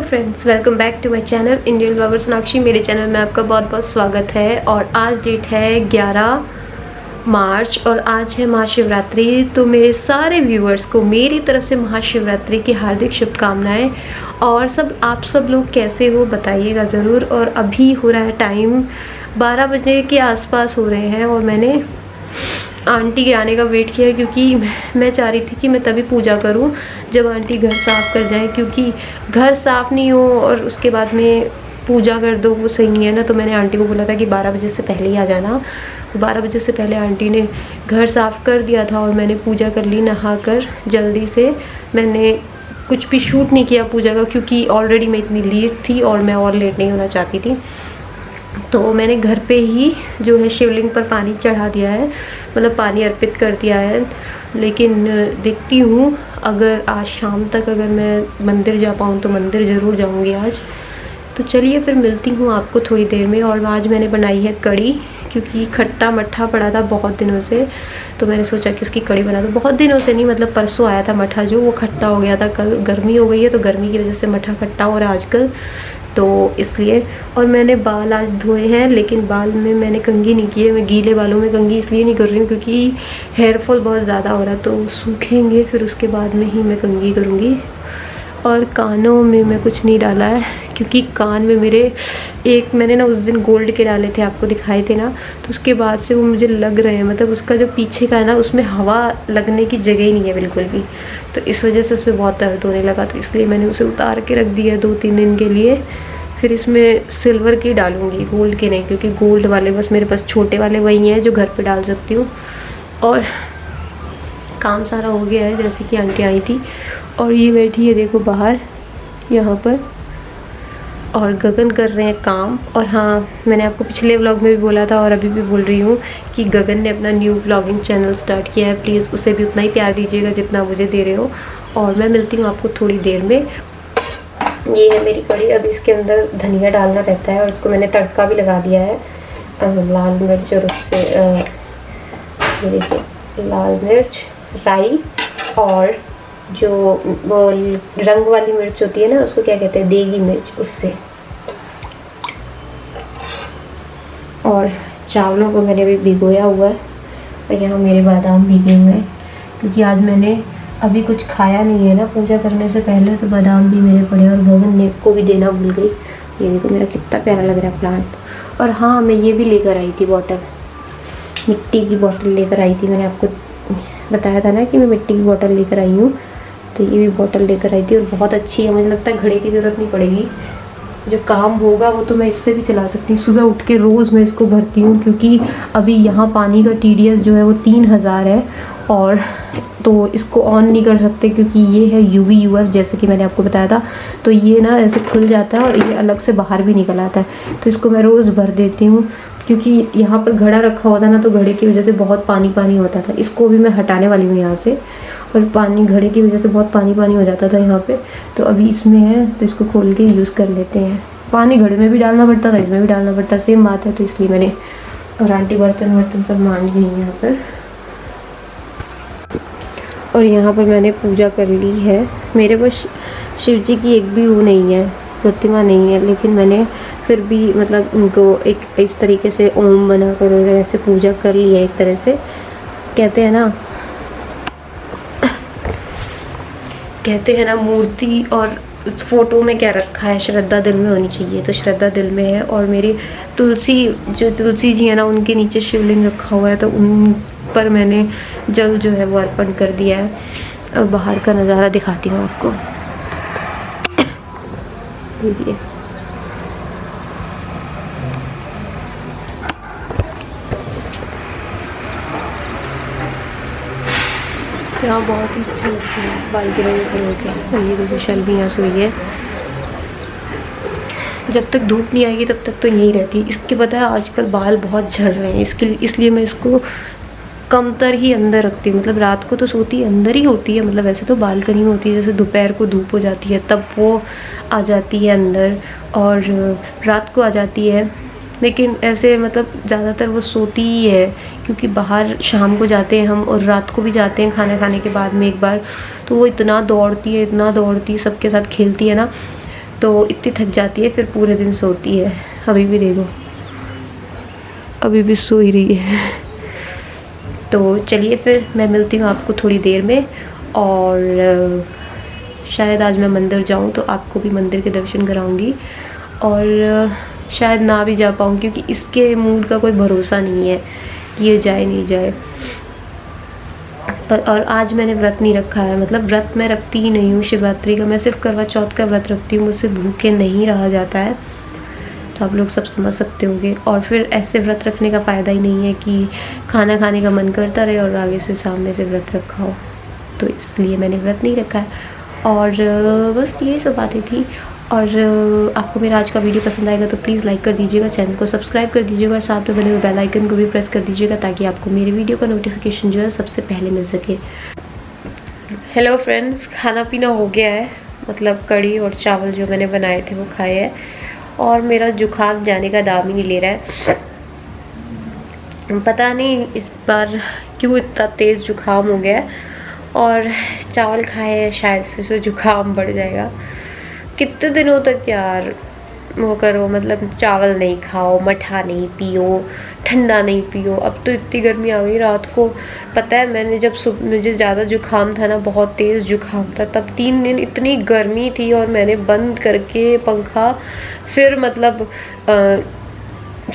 Friends, welcome back to my channel Indian blogger Sonakshi. मेरे चैनल में आपका बहुत बहुत स्वागत है। और आज डेट है 11 मार्च और आज है महाशिवरात्रि। तो मेरे सारे व्यूअर्स को मेरी तरफ से महाशिवरात्रि की हार्दिक शुभकामनाएं। और आप सब लोग कैसे हो बताइएगा ज़रूर। और अभी हो रहा है टाइम 12 बजे के आसपास हो रहे हैं और मैंने आंटी के आने का वेट किया क्योंकि मैं चाह रही थी कि मैं तभी पूजा करूं जब आंटी घर साफ़ कर जाए, क्योंकि घर साफ़ नहीं हो और उसके बाद में पूजा कर दो वो सही नहीं है ना। तो मैंने आंटी को बोला था कि 12 बजे से पहले ही आ जाना। तो 12 बजे से पहले आंटी ने घर साफ़ कर दिया था और मैंने पूजा कर ली नहाकर जल्दी से। मैंने कुछ भी शूट नहीं किया पूजा का क्योंकि ऑलरेडी मैं इतनी लेट थी और मैं और लेट नहीं होना चाहती थी। तो मैंने घर पे ही जो है शिवलिंग पर पानी चढ़ा दिया है, मतलब पानी अर्पित कर दिया है। लेकिन देखती हूँ अगर आज शाम तक अगर मैं मंदिर जा पाऊँ तो मंदिर ज़रूर जाऊँगी आज। तो चलिए फिर मिलती हूँ आपको थोड़ी देर में। और आज मैंने बनाई है कढ़ी क्योंकि खट्टा मट्ठा पड़ा था बहुत दिनों से, तो मैंने सोचा कि उसकी कढ़ी बना दो। बहुत दिनों से नहीं, मतलब परसों आया था मट्ठा जो वो खट्टा हो गया था। कल गर्मी हो गई है तो गर्मी की वजह से मट्ठा खट्टा हो रहा है आजकल, तो इसलिए। और मैंने बाल आज धोए हैं लेकिन बाल में मैंने कंघी नहीं की है। मैं गीले बालों में कंघी इसलिए नहीं कर रही हूँ क्योंकि हेयर फॉल बहुत ज़्यादा हो रहा है, तो सूखेंगे फिर उसके बाद में ही मैं कंघी करूँगी। और कानों में मैं कुछ नहीं डाला है क्योंकि कान में मेरे मैंने ना उस दिन गोल्ड के डाले थे, आपको दिखाए थे ना, तो उसके बाद से वो मुझे लग रहे हैं, मतलब उसका जो पीछे का है ना उसमें हवा लगने की जगह ही नहीं है बिल्कुल भी। तो इस वजह से उसमें बहुत दर्द होने लगा, तो इसलिए मैंने उसे उतार के रख दिया 2-3 दिन के लिए। फिर इसमें सिल्वर की डालूँगी, गोल्ड के नहीं, क्योंकि गोल्ड वाले बस मेरे पास छोटे वाले वही हैं जो घर पे डाल सकती हूँ। और काम सारा हो गया है, जैसे कि आंटी आई थी और ये बैठी है देखो बाहर यहाँ पर, और गगन कर रहे हैं काम। और हाँ, मैंने आपको पिछले व्लॉग में भी बोला था और अभी भी बोल रही हूँ कि गगन ने अपना न्यू व्लॉगिंग चैनल स्टार्ट किया है। प्लीज़ उसे भी उतना ही प्यार दीजिएगा जितना मुझे दे रहे हो। और मैं मिलती हूँ आपको थोड़ी देर में। ये है मेरी कढ़ी। अब इसके अंदर धनिया डालना रहता है और उसको मैंने तड़का भी लगा दिया है, लाल मिर्च और उससे ये देखिए लाल मिर्च, राई और जो वो रंग वाली मिर्च होती है ना उसको क्या कहते हैं, देगी मिर्च, उससे। और चावलों को मैंने भी भिगोया हुआ है और यहाँ मेरे बादाम भीगे हुए हैं क्योंकि आज मैंने अभी कुछ खाया नहीं है ना पूजा करने से पहले, तो बादाम भी मेरे पड़े। और गगन ने को भी देना भूल गई। ये देखो मेरा कितना प्यारा लग रहा है प्लांट। और हाँ, मैं ये भी लेकर आई थी बॉटल, मिट्टी की बॉटल लेकर आई थी। मैंने आपको बताया था ना कि मैं मिट्टी की बॉटल लेकर आई हूँ, तो ये भी बॉटल लेकर आई थी और बहुत अच्छी है। मुझे लगता है घड़े की ज़रूरत नहीं पड़ेगी, जो काम होगा वो तो मैं इससे भी चला सकती हूँ। सुबह उठ के रोज़ मैं इसको भरती हूँ क्योंकि अभी यहाँ पानी का TDS जो है वो 3000 है और तो इसको ऑन नहीं कर सकते क्योंकि ये है UV UF, जैसे कि मैंने आपको बताया था। तो ये ना ऐसे खुल जाता है और ये अलग से बाहर भी निकल आता है, तो इसको मैं रोज़ भर देती हूँ क्योंकि यहाँ पर घड़ा रखा होता ना तो घड़े की वजह से बहुत पानी पानी होता था। इसको भी मैं हटाने वाली हूँ यहाँ से, और पानी घड़े की वजह से बहुत पानी पानी हो जाता था यहाँ पे। तो अभी इसमें है तो इसको खोल के यूज़ कर लेते हैं। पानी घड़े में भी डालना पड़ता था, इसमें भी डालना पड़ता, सेम बात है, तो इसलिए मैंने। और आंटी बर्तन सब मांज गई यहाँ पर। और यहाँ पर मैंने पूजा कर ली है। मेरे पास शिव जी की एक भी वो नहीं है, प्रतिमा नहीं है, लेकिन मैंने फिर भी मतलब उनको एक इस तरीके से ओम बना कर और ऐसे पूजा कर लिया एक तरह से। कहते हैं ना मूर्ति और फोटो में क्या रखा है, श्रद्धा दिल में होनी चाहिए, तो श्रद्धा दिल में है। और मेरी तुलसी जी है ना, उनके नीचे शिवलिंग रखा हुआ है, तो उन पर मैंने जल जो है वो अर्पण कर दिया है। अब बाहर का नज़ारा दिखाती हूँ आपको। देखिए यहाँ बहुत ही अच्छा लगता है बालकनी में खड़े होकर। ये देखो शलभी यहाँ सोई है, जब तक धूप नहीं आएगी तब तक तो यहीं रहती है। इसके पता है आजकल बाल बहुत झड़ रहे हैं, इसलिए मैं इसको कमतर ही अंदर रखती हूँ। मतलब रात को तो सोती अंदर ही होती है, मतलब वैसे तो बालकनी में होती है, जैसे दोपहर को धूप हो जाती है तब वो आ जाती है अंदर और रात को आ जाती है। लेकिन ऐसे मतलब ज़्यादातर वो सोती ही है क्योंकि बाहर शाम को जाते हैं हम और रात को भी जाते हैं खाना खाने के बाद में एक बार, तो वो इतना दौड़ती है सबके साथ खेलती है ना, तो इतनी थक जाती है, फिर पूरे दिन सोती है। अभी भी देखो, अभी भी सो ही रही है। तो चलिए फिर मैं मिलती हूँ आपको थोड़ी देर में। और शायद आज मैं मंदिर जाऊँ तो आपको भी मंदिर के दर्शन कराऊंगी, और शायद ना भी जा पाऊँ क्योंकि इसके मूड का कोई भरोसा नहीं है कि ये जाए नहीं जाए। पर और आज मैंने व्रत नहीं रखा है, मतलब व्रत मैं रखती ही नहीं हूँ शिवरात्रि का, मैं सिर्फ करवा चौथ का व्रत रखती हूँ, मुझसे भूखे नहीं रहा जाता है। तो आप लोग सब समझ सकते होंगे। और फिर ऐसे व्रत रखने का फ़ायदा ही नहीं है कि खाना खाने का मन करता रहे और आगे से सामने से व्रत रखा हो, तो इसलिए मैंने व्रत नहीं रखा है। और बस यही सब बातें थी। और आपको मेरा आज का वीडियो पसंद आएगा तो प्लीज़ लाइक कर दीजिएगा, चैनल को सब्सक्राइब कर दीजिएगा और साथ में बने हुए बेल आइकन को भी प्रेस कर दीजिएगा ताकि आपको मेरे वीडियो का नोटिफिकेशन जो है सबसे पहले मिल सके। हेलो फ्रेंड्स, खाना पीना हो गया है, मतलब कढ़ी और चावल जो मैंने बनाए थे वो खाए हैं, और मेरा जुकाम जाने का दाम ही नहीं ले रहा है। पता नहीं इस बार क्यों इतना तेज़ जुकाम हो गया है, और चावल खाए हैं शायद फिर से जुकाम बढ़ जाएगा। कितने दिनों तक यार वो करो, मतलब चावल नहीं खाओ, मठा नहीं पियो, ठंडा नहीं पियो। अब तो इतनी गर्मी आ गई रात को, पता है मैंने जब मुझे ज़्यादा जुकाम था ना, बहुत तेज़ जुकाम था, तब 3 दिन इतनी गर्मी थी और मैंने बंद करके पंखा फिर मतलब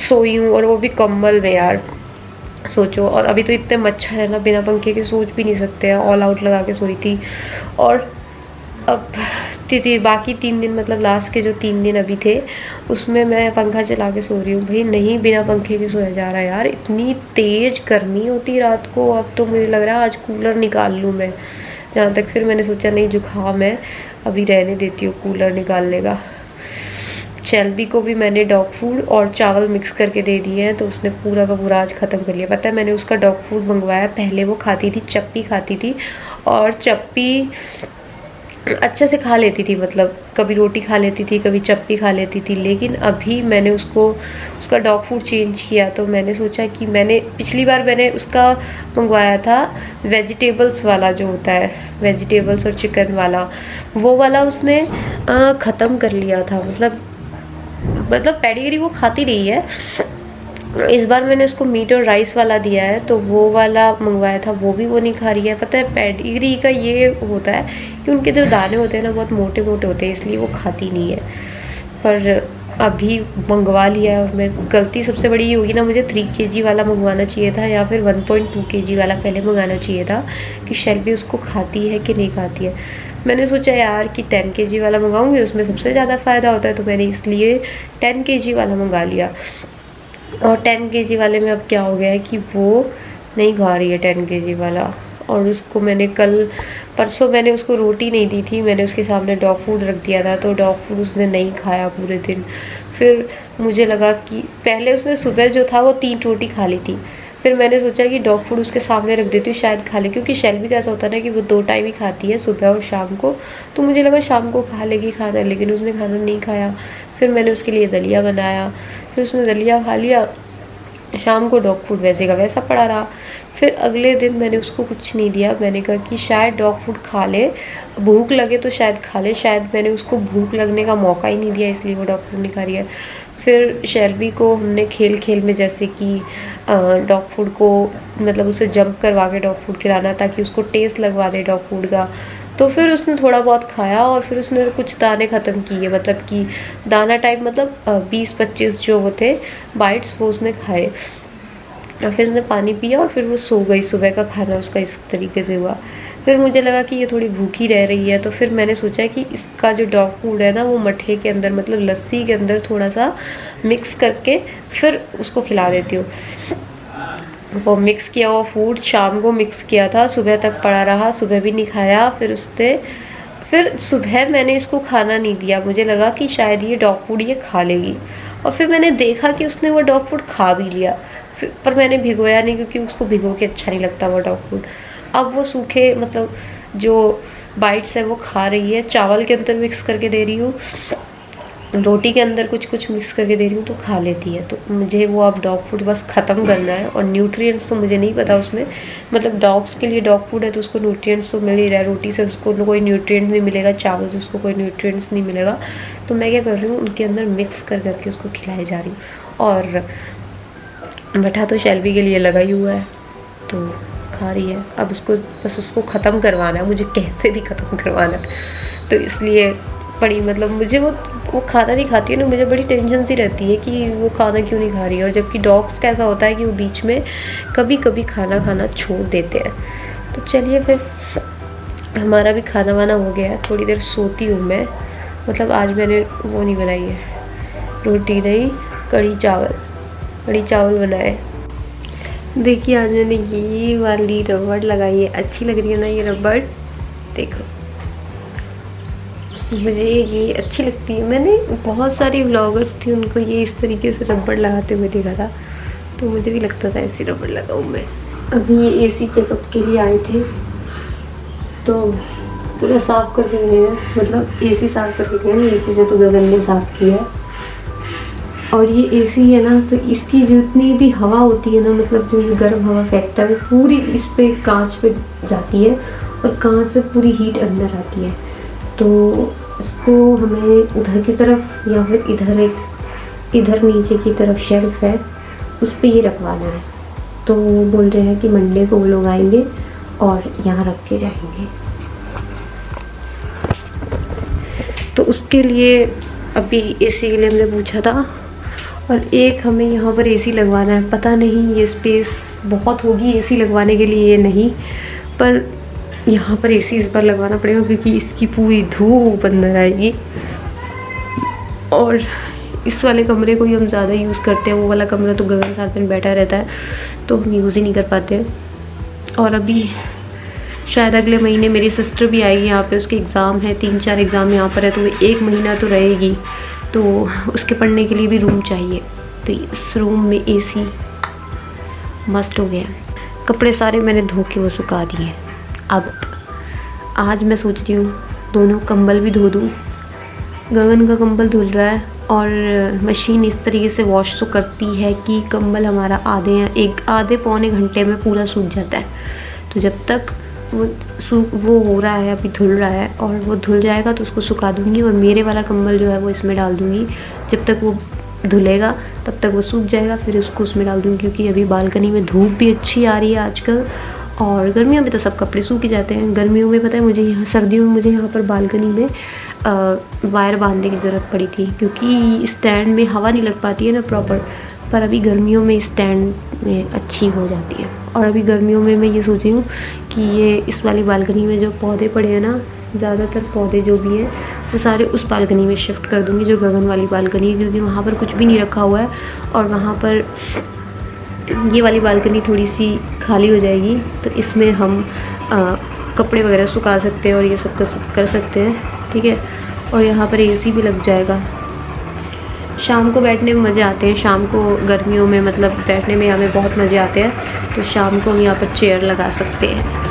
सोई हूँ, और वो भी कंबल में यार, सोचो। और अभी तो इतने मच्छर है ना, बिना पंखे के सोच भी नहीं सकते हैं, ऑल आउट लगा के सोई थी। और अब बाकी 3 दिन, मतलब लास्ट के जो 3 दिन अभी थे उसमें मैं पंखा चला के सो रही हूँ। भाई नहीं, बिना पंखे के सोया जा रहा है यार, इतनी तेज़ गर्मी होती रात को। अब तो मुझे लग रहा है आज कूलर निकाल लूँ मैं, जहाँ तक फिर मैंने सोचा नहीं जुकाम है, अभी रहने देती हूँ कूलर निकालने का। शेल्बी को भी मैंने डॉग फूड और चावल मिक्स करके दे दिए हैं, तो उसने पूरा का पूरा आज ख़त्म कर लिया। पता है मैंने उसका डॉग फूड मंगवाया, पहले वो खाती थी, चप्पी खाती थी, और चप्पी अच्छे से खा लेती थी, मतलब कभी रोटी खा लेती थी, कभी चप्पी खा लेती थी। लेकिन अभी मैंने उसका डॉग फूड चेंज किया, तो मैंने सोचा कि पिछली बार मैंने उसका मंगवाया था वेजिटेबल्स वाला, जो होता है वेजिटेबल्स और चिकन वाला, वो वाला उसने ख़त्म कर लिया था। मतलब पेडिग्री वो खाती रही है। इस बार मैंने उसको मीट और राइस वाला दिया है, तो वो वाला मंगवाया था, वो भी वो नहीं खा रही है। पता है पेडिग्री का ये होता है कि उनके जो दाने होते हैं ना बहुत मोटे मोटे होते हैं, इसलिए वो खाती नहीं है। पर अभी मंगवा लिया है, और मैं गलती सबसे बड़ी ये होगी ना, मुझे 3 kg वाला मंगवाना चाहिए था, या फिर 1.2 kg वाला पहले मंगाना चाहिए था, कि शेल्बी उसको खाती है कि नहीं खाती है। मैंने सोचा यार कि 10 kg वाला मंगाऊंगी, उसमें सबसे ज़्यादा फ़ायदा होता है, तो मैंने इसलिए 10 kg वाला मंगा लिया। और 10 kg वाले में अब क्या हो गया है कि वो नहीं खा रही है 10 kg वाला। और उसको मैंने परसों मैंने उसको रोटी नहीं दी थी, मैंने उसके सामने डॉग फूड रख दिया था, तो डॉग फूड उसने नहीं खाया पूरे दिन। फिर मुझे लगा कि पहले उसने सुबह जो था वो 3 रोटी खा ली थी, फिर मैंने सोचा कि डॉग फूड उसके सामने रख देती हूँ, शायद खा ले, क्योंकि शेल्बी का ऐसा होता है ना कि वो 2 टाइम ही खाती है, सुबह और शाम को। तो मुझे लगा शाम को खा लेगी खाना, लेकिन उसने खाना नहीं खाया। फिर मैंने उसके लिए दलिया बनाया, फिर उसने दलिया खा लिया। शाम को डॉग फूड वैसे का वैसा पड़ा रहा। फिर अगले दिन मैंने उसको कुछ नहीं दिया, मैंने कहा कि शायद डॉग फूड खा ले, भूख लगे तो शायद खा ले। शायद मैंने उसको भूख लगने का मौका ही नहीं दिया, इसलिए वो डॉग फूड नहीं खा रही है। फिर शेल्बी को हमने खेल खेल में, जैसे कि डॉग फूड को मतलब उसे जंप करवा के डॉग फूड खिलाना, ताकि उसको टेस्ट लगवा दे डॉग फूड का। तो फिर उसने थोड़ा बहुत खाया, और फिर उसने कुछ दाने ख़त्म किए, मतलब कि दाना टाइप, मतलब 20-25 जो वो थे बाइट्स, वो उसने खाए। और फिर उसने पानी पिया, और फिर वो सो गई। सुबह का खाना उसका इस तरीके से हुआ। फिर मुझे लगा कि ये थोड़ी भूखी रह रही है, तो फिर मैंने सोचा कि इसका जो डॉग फूड है ना, वो मट्ठे के अंदर, मतलब लस्सी के अंदर थोड़ा सा मिक्स करके फिर उसको खिला देती हूँ। वो मिक्स किया हुआ फूड शाम को मिक्स किया था, सुबह तक पड़ा रहा, सुबह भी नहीं खाया। फिर सुबह मैंने इसको खाना नहीं दिया, मुझे लगा कि शायद ये डॉग फूड ये खा लेगी, और फिर मैंने देखा कि उसने वो डॉग फूड खा भी लिया। पर मैंने भिगोया नहीं, क्योंकि उसको भिगो के अच्छा नहीं लगता वो डॉग फूड। अब वो सूखे, मतलब जो बाइट्स है वो खा रही है, चावल के अंदर मिक्स करके दे रही हूँ, रोटी के अंदर कुछ कुछ मिक्स करके दे रही हूँ, तो खा लेती है। तो मुझे वो अब डॉग फूड बस ख़त्म करना है। और न्यूट्रिएंट्स तो मुझे नहीं पता उसमें, मतलब डॉग्स के लिए डॉग फूड है तो उसको न्यूट्रिएंट्स तो मिल ही रहा है, रोटी से उसको कोई न्यूट्रिएंट्स नहीं मिलेगा, चावल से उसको कोई न्यूट्रिएंट्स नहीं मिलेगा। तो मैं क्या कर रही हूँ, उनके अंदर मिक्स कर करके उसको खिलाई जा रही हूँ। और बैठा तो शेल्वी के लिए लगा ही हुआ है, तो खा रही है। अब उसको बस उसको ख़त्म करवाना है, मुझे कैसे भी ख़त्म करवाना है। तो इसलिए बड़ी मतलब मुझे वो खाना नहीं खाती है ना, मुझे बड़ी टेंशन सी रहती है कि वो खाना क्यों नहीं खा रही है। और जबकि डॉग्स का ऐसा होता है कि वो बीच में कभी कभी खाना खाना छोड़ देते हैं। तो चलिए फिर, हमारा भी खाना वाना हो गया है, थोड़ी देर सोती हूँ मैं। मतलब आज मैंने वो नहीं बनाई है, रोटी नहीं, कढ़ी चावल बनाए। देखिए आज मैंने ये वाली रबड़ लगाई है, अच्छी लग रही है ना ये रबड़, देखो मुझे ये अच्छी लगती है। मैंने बहुत सारी व्लॉगर्स थी, उनको ये इस तरीके से रबड़ लगाते हुए देखा था, तो मुझे भी लगता था ऐसी रबड़ लगाऊँ मैं। अभी ये एसी चेकअप के लिए आए थे, तो पूरा साफ़ करके गए हैं, मतलब एसी साफ़ करके गए हैं। एसी से तो गगन ने साफ़ किया है। और ये एसी है ना, तो इसकी जितनी भी हवा होती है ना, मतलब जो ये गर्म हवा फेंकता है वो पूरी इस पे कांच पे जाती है और कांच से पूरी हीट अंदर आती है। तो इसको हमें उधर की तरफ या फिर इधर नीचे की तरफ शेल्फ है, उस पर ये रखवाना है। तो वो बोल रहे हैं कि मंडे को वो लोग आएंगे और यहाँ रख के जाएंगे। तो उसके लिए अभी एसी के लिए हमने पूछा था, और एक हमें यहाँ पर एसी लगवाना है। पता नहीं ये स्पेस बहुत होगी एसी लगवाने के लिए, ये नहीं, पर यहाँ पर एसी इस बार लगवाना पड़ेगा क्योंकि इसकी पूरी धूप अंदर आएगी। और इस वाले कमरे को ही हम ज़्यादा यूज़ करते हैं, वो वाला कमरा तो गगन साथ में बैठा रहता है, तो हम यूज़ ही नहीं कर पाते हैं। और अभी शायद अगले महीने मेरी सिस्टर भी आएगी यहाँ पे, उसके एग्ज़ाम है, 3-4 एग्ज़ाम यहाँ पर है, तो वो 1 महीना तो रहेगी, तो उसके पढ़ने के लिए भी रूम चाहिए। तो इस रूम में एसी मस्ट हो गया। कपड़े सारे मैंने धो के वो सुखा दिए। अब आज मैं सोच रही हूँ दोनों कंबल भी धो दूँ। गगन का कंबल धुल रहा है और मशीन इस तरीके से वॉश तो करती है कि कंबल हमारा आधे पौने घंटे में पूरा सूख जाता है। तो जब तक वो हो रहा है, अभी धुल रहा है, और वो धुल जाएगा तो उसको सुखा दूँगी और मेरे वाला कंबल जो है वो इसमें डाल दूँगी। जब तक वो धुलेगा तब तक वो सूख जाएगा, फिर उसको उसमें डाल दूँगी। क्योंकि अभी बालकनी में धूप भी अच्छी आ रही है आजकल, और गर्मियों में तो सब कपड़े सूख ही जाते हैं। गर्मियों में पता है मुझे यहाँ, सर्दियों में मुझे यहाँ पर बालकनी में वायर बांधने की ज़रूरत पड़ी थी, क्योंकि स्टैंड में हवा नहीं लग पाती है ना प्रॉपर। पर अभी गर्मियों में स्टैंड में अच्छी हो जाती है। और अभी गर्मियों में मैं ये सोच रही हूँ कि ये इस वाली बालकनी में जो पौधे पड़े हैं ना, ज़्यादातर पौधे जो भी हैं वो सारे उस बालकनी में शिफ्ट कर दूँगी, जो गगन वाली बालकनी है, क्योंकि वहाँ पर कुछ भी नहीं रखा हुआ है। और वहाँ पर ये वाली बालकनी थोड़ी सी खाली हो जाएगी, तो इसमें हम कपड़े वगैरह सुखा सकते हैं और ये सब कर सकते हैं, ठीक है। और यहाँ पर एसी भी लग जाएगा। शाम को बैठने में मज़े आते हैं, शाम को गर्मियों में मतलब बैठने में हमें बहुत मज़े आते हैं। तो शाम को हम यहाँ पर चेयर लगा सकते हैं।